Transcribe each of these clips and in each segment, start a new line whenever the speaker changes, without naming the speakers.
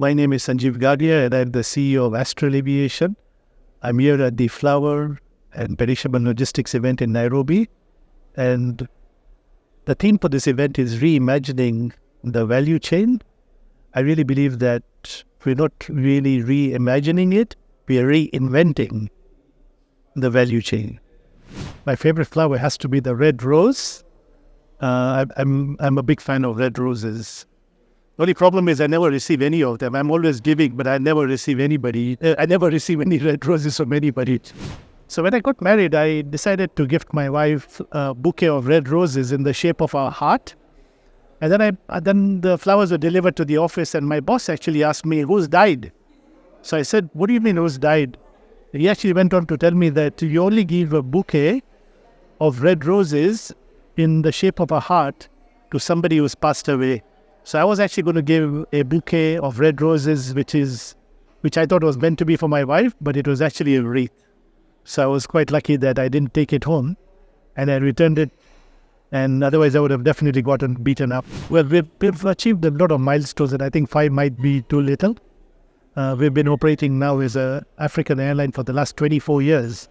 My name is Sanjeev Gadhia and I'm the CEO of Astral Aviation. I'm here at the Flower and Perishable Logistics event in Nairobi. And the theme for this event is reimagining the value chain. I really believe that we're not really reimagining it, we are reinventing the value chain. My favorite flower has to be the red rose. I'm a big fan of red roses. The only problem is I never receive any of them. I'm always giving, but I never receive any red roses from anybody. So when I got married, I decided to gift my wife a bouquet of red roses in the shape of a heart. And then the flowers were delivered to the office, and my boss actually asked me, who's died? So I said, what do you mean who's died? He actually went on to tell me that you only give a bouquet of red roses in the shape of a heart to somebody who's passed away. So I was actually going to give a bouquet of red roses, which I thought was meant to be for my wife, but it was actually a wreath. So I was quite lucky that I didn't take it home, and I returned it. And otherwise, I would have definitely gotten beaten up. Well, we've achieved a lot of milestones, and I think 5 might be too little. We've been operating now as an African airline for the last 24 years.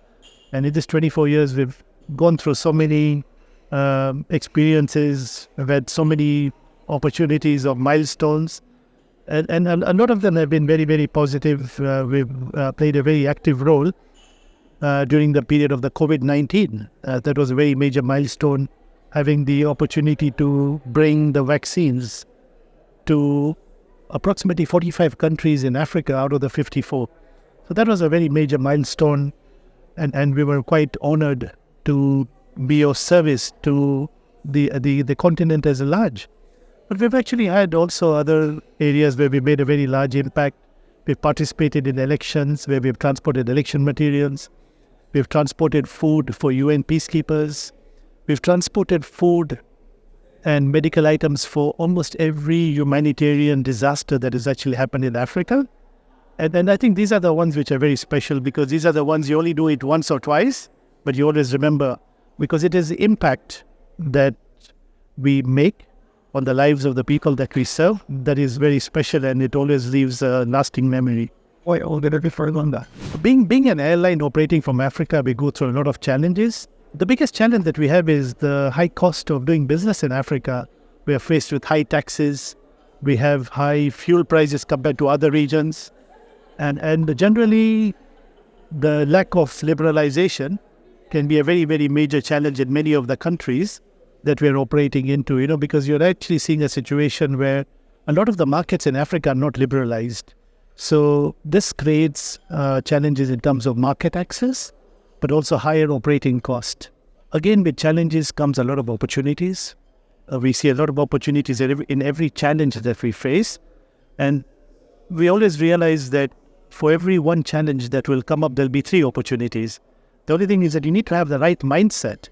And in this 24 years, we've gone through so many experiences. We've had so many opportunities of milestones. And a lot of them have been very, very positive. We've played a very active role during the period of the COVID-19. That was a very major milestone, having the opportunity to bring the vaccines to approximately 45 countries in Africa out of the 54. So that was a very major milestone, and we were quite honored to be of service to the continent as a large. But we've actually had also other areas where we made a very large impact. We've participated in elections where we've transported election materials. We've transported food for UN peacekeepers. We've transported food and medical items for almost every humanitarian disaster that has actually happened in Africa. And I think these are the ones which are very special, because these are the ones you only do it once or twice, but you always remember, because it is the impact that we make on the lives of the people that we serve that is very special, and it always leaves a lasting memory.
Why all the different on that?
Being an airline operating from Africa, we go through a lot of challenges. The biggest challenge that we have is the high cost of doing business in Africa. We are faced with high taxes. We have high fuel prices compared to other regions. And generally, the lack of liberalization can be a very, very major challenge in many of the countries that we're operating into, because you're actually seeing a situation where a lot of the markets in Africa are not liberalized. So this creates challenges in terms of market access, but also higher operating cost. Again, with challenges comes a lot of opportunities. We see a lot of opportunities in every challenge that we face. And we always realize that for every one challenge that will come up, there'll be 3 opportunities. The only thing is that you need to have the right mindset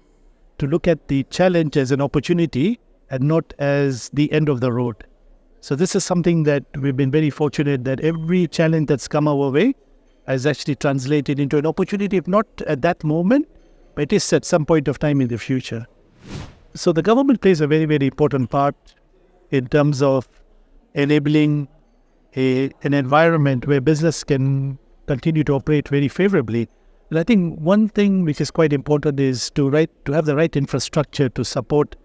to look at the challenge as an opportunity and not as the end of the road. So this is something that we've been very fortunate that every challenge that's come our way has actually translated into an opportunity, if not at that moment, but it is at some point of time in the future. So the government plays a very, very important part in terms of enabling an environment where business can continue to operate very favorably. And I think one thing which is quite important is to have the right infrastructure to support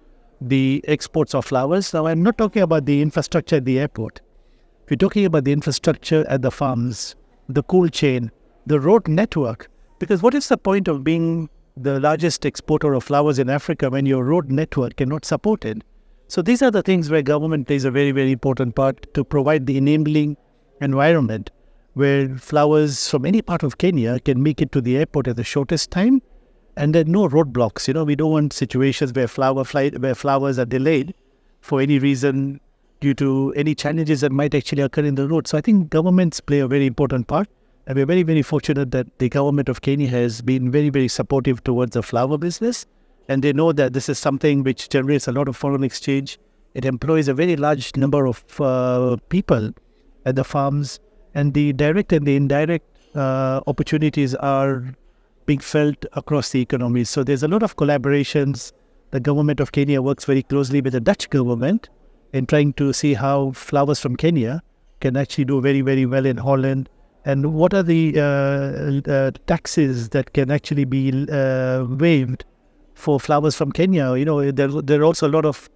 the exports of flowers. Now, I'm not talking about the infrastructure at the airport. We're talking about the infrastructure at the farms, the cold chain, the road network. Because what is the point of being the largest exporter of flowers in Africa when your road network cannot support it? So these are the things where government plays a very, very important part to provide the enabling environment where flowers from any part of Kenya can make it to the airport at the shortest time, and there are no roadblocks. We don't want situations where flowers are delayed for any reason due to any challenges that might actually occur in the road. So I think governments play a very important part, and we're very, very fortunate that the government of Kenya has been very, very supportive towards the flower business, and they know that this is something which generates a lot of foreign exchange. It employs a very large number of people at the farms, and the direct and the indirect opportunities are being felt across the economy. So there's a lot of collaborations. The government of Kenya works very closely with the Dutch government in trying to see how flowers from Kenya can actually do very, very well in Holland? And what are the taxes that can actually be waived for flowers from Kenya? There are also a lot of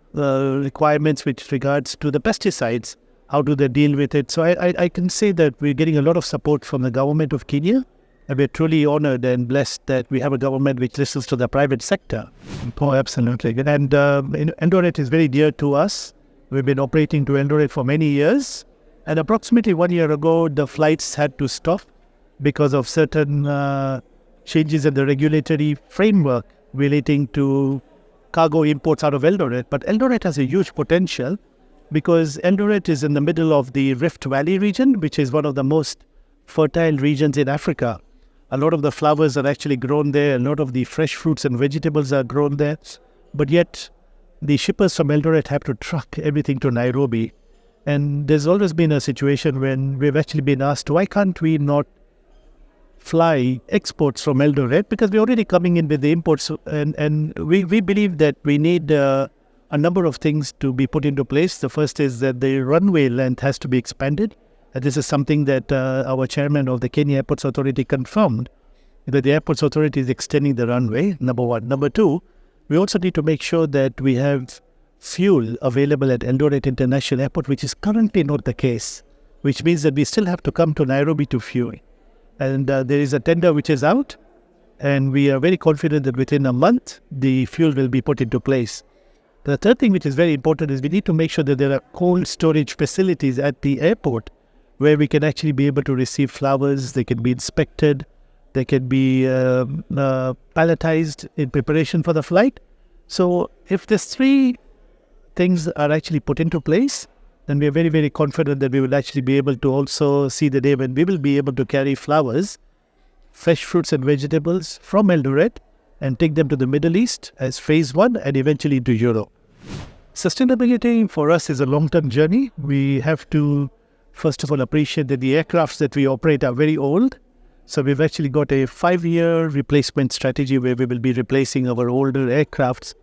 requirements with regards to the pesticides. How do they deal with it? So I can say that we're getting a lot of support from the government of Kenya. And we're truly honored and blessed that we have a government which listens to the private sector.
Oh, absolutely.
And Eldoret is very dear to us. We've been operating to Eldoret for many years. And approximately 1 year ago, the flights had to stop because of certain changes in the regulatory framework relating to cargo imports out of Eldoret. But Eldoret has a huge potential because Eldoret is in the middle of the Rift Valley region, which is one of the most fertile regions in Africa. A lot of the flowers are actually grown there. A lot of the fresh fruits and vegetables are grown there. But yet, the shippers from Eldoret have to truck everything to Nairobi. And there's always been a situation when we've actually been asked, why can't we not fly exports from Eldoret? Because we're already coming in with the imports. And we believe that we need a number of things to be put into place. The first is that the runway length has to be expanded. And this is something that our chairman of the Kenya Airports Authority confirmed, that the Airports Authority is extending the runway, number one. Number two, we also need to make sure that we have fuel available at Eldoret International Airport, which is currently not the case, which means that we still have to come to Nairobi to fuel. And there is a tender which is out, and we are very confident that within a month, the fuel will be put into place. The third thing which is very important is we need to make sure that there are cold storage facilities at the airport where we can actually be able to receive flowers. They can be inspected, they can be palletized in preparation for the flight. So if these three things are actually put into place, then we are very, very confident that we will actually be able to also see the day when we will be able to carry flowers, fresh fruits and vegetables from Eldoret and take them to the Middle East as phase one and eventually to Europe. Sustainability for us is a long-term journey. We have to first of all appreciate that the aircrafts that we operate are very old. So we've actually got a 5-year replacement strategy where we will be replacing our older aircrafts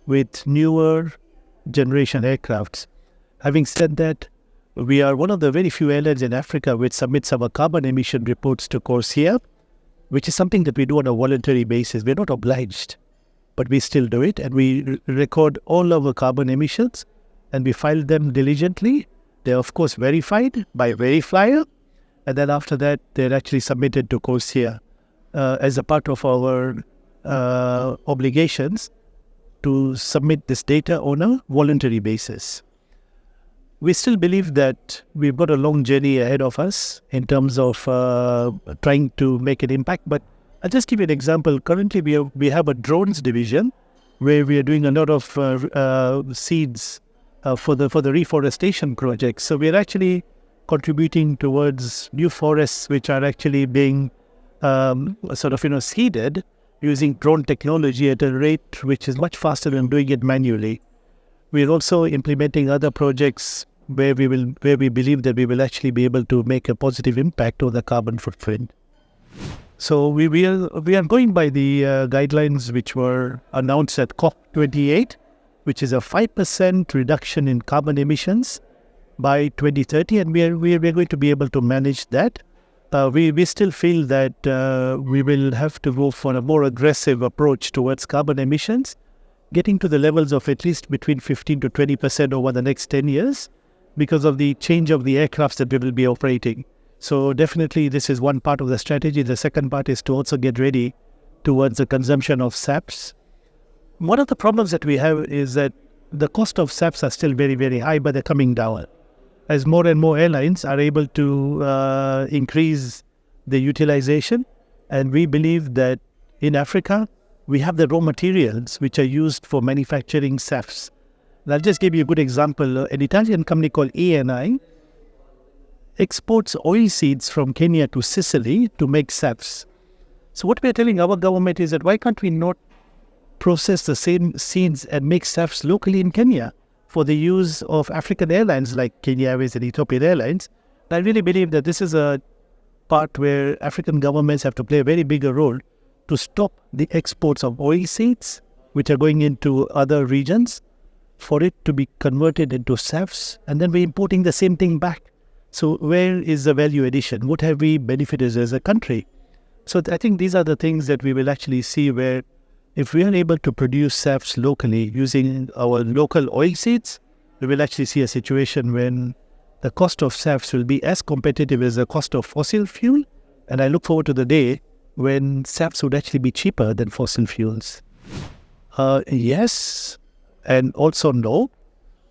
with newer generation aircrafts. Having said that, we are one of the very few airlines in Africa which submits our carbon emission reports to CORSIA, which is something that we do on a voluntary basis. We're not obliged, but we still do it. And we record all our carbon emissions and we file them diligently. They're of course verified by Verifier, and then after that they're actually submitted to CORSIA as a part of our obligations to submit this data on a voluntary basis. We still believe that we've got a long journey ahead of us in terms of trying to make an impact, but I'll just give you an example. Currently we have a drones division where we are doing a lot of seeds for the reforestation projects. So we're actually contributing towards new forests which are actually being seeded using drone technology at a rate which is much faster than doing it manually. We're also implementing other projects where we believe that we will actually be able to make a positive impact on the carbon footprint. So we are going by the guidelines which were announced at COP28, which is a 5% reduction in carbon emissions by 2030, and we are going to be able to manage that. We still feel that we will have to go for a more aggressive approach towards carbon emissions, getting to the levels of at least between 15 to 20% over the next 10 years because of the change of the aircrafts that we will be operating. So definitely this is one part of the strategy. The second part is to also get ready towards the consumption of SAFs. One of the problems that we have is that the cost of SAFs are still very, very high, but they're coming down. As more and more airlines are able to increase the utilization, and we believe that in Africa, we have the raw materials which are used for manufacturing SAFs. And I'll just give you a good example. An Italian company called ENI exports oil seeds from Kenya to Sicily to make SAFs. So what we're telling our government is that why can't we not process the same seeds and make SAFs locally in Kenya for the use of African airlines like Kenya Airways and Ethiopian Airlines? And I really believe that this is a part where African governments have to play a very bigger role to stop the exports of oil seeds, which are going into other regions, for it to be converted into SAFs, and then we're importing the same thing back. So where is the value addition? What have we benefited as a country? So I think these are the things that we will actually see where if we are able to produce SAFs locally using our local oil seeds, we will actually see a situation when the cost of SAFs will be as competitive as the cost of fossil fuel. And I look forward to the day when SAFs would actually be cheaper than fossil fuels. Yes, and also no.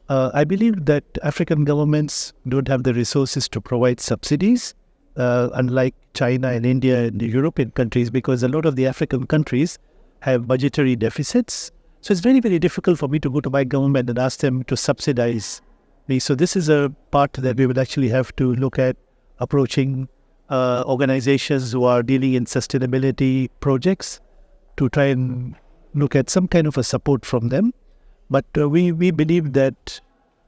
I believe that African governments don't have the resources to provide subsidies, unlike China and India and the European countries, because a lot of the African countries have budgetary deficits. So it's very, very difficult for me to go to my government and ask them to subsidize me. So this is a part that we would actually have to look at approaching organizations who are dealing in sustainability projects to try and look at some kind of a support from them. But we believe that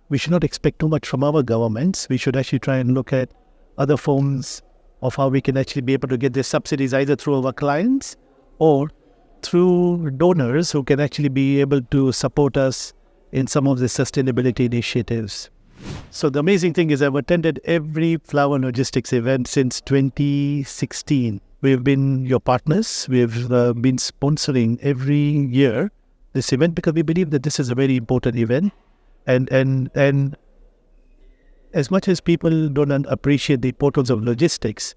we should not expect too much from our governments. We should actually try and look at other forms of how we can actually be able to get the subsidies either through our clients or through donors who can actually be able to support us in some of the sustainability initiatives. So the amazing thing is I've attended every flower logistics event since 2016. We've been your partners. We've been sponsoring every year this event because we believe that this is a very important event. And as much as people don't appreciate the importance of logistics,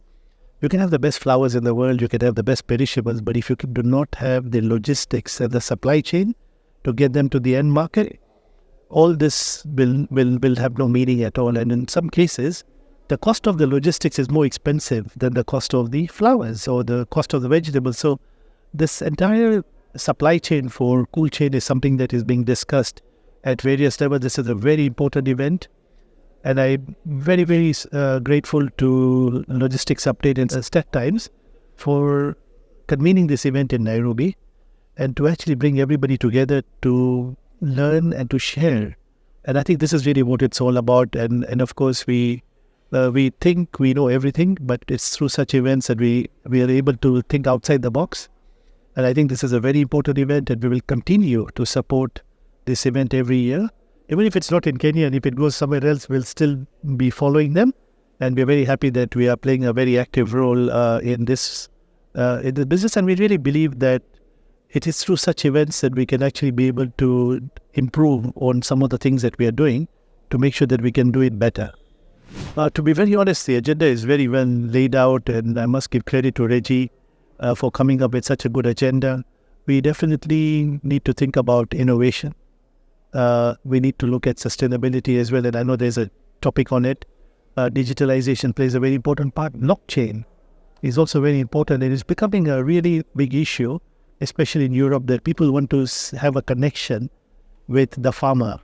you can have the best flowers in the world, you can have the best perishables, but if you do not have the logistics and the supply chain to get them to the end market, all this will have no meaning at all. And in some cases, the cost of the logistics is more expensive than the cost of the flowers or the cost of the vegetables. So this entire supply chain for cool chain is something that is being discussed at various levels. This is a very important event. And I'm very, very grateful to Logistics Update and Stat Times for convening this event in Nairobi and to actually bring everybody together to learn and to share. And I think this is really what it's all about. And of course, we think we know everything, but it's through such events that we are able to think outside the box. And I think this is a very important event, and we will continue to support this event every year. Even if it's not in Kenya and if it goes somewhere else, we'll still be following them. And we're very happy that we are playing a very active role in this in the business. And we really believe that it is through such events that we can actually be able to improve on some of the things that we are doing to make sure that we can do it better. To be very honest, the agenda is very well laid out, and I must give credit to Reggie for coming up with such a good agenda. We definitely need to think about innovation. We need to look at sustainability as well, and I know there's a topic on it. Digitalization plays a very important part. Blockchain is also very important. It is becoming a really big issue, especially in Europe, that people want to have a connection with the farmer.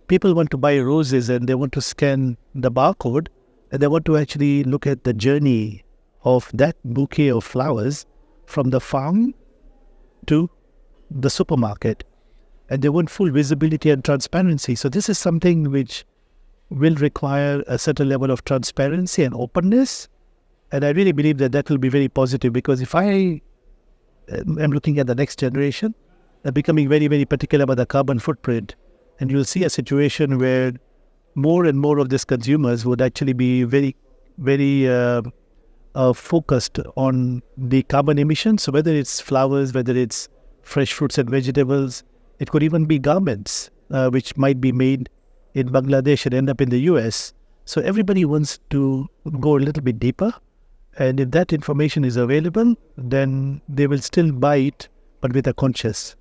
People want to buy roses and they want to scan the barcode, and they want to actually look at the journey of that bouquet of flowers from the farm to the supermarket. And they want full visibility and transparency. So this is something which will require a certain level of transparency and openness. And I really believe that that will be very positive, because if I am looking at the next generation, they're becoming very, very particular about the carbon footprint. And you'll see a situation where more and more of these consumers would actually be very, very focused on the carbon emissions. So whether it's flowers, whether it's fresh fruits and vegetables, it could even be garments, which might be made in Bangladesh and end up in the US. So everybody wants to go a little bit deeper. And if that information is available, then they will still buy it, but with a conscious.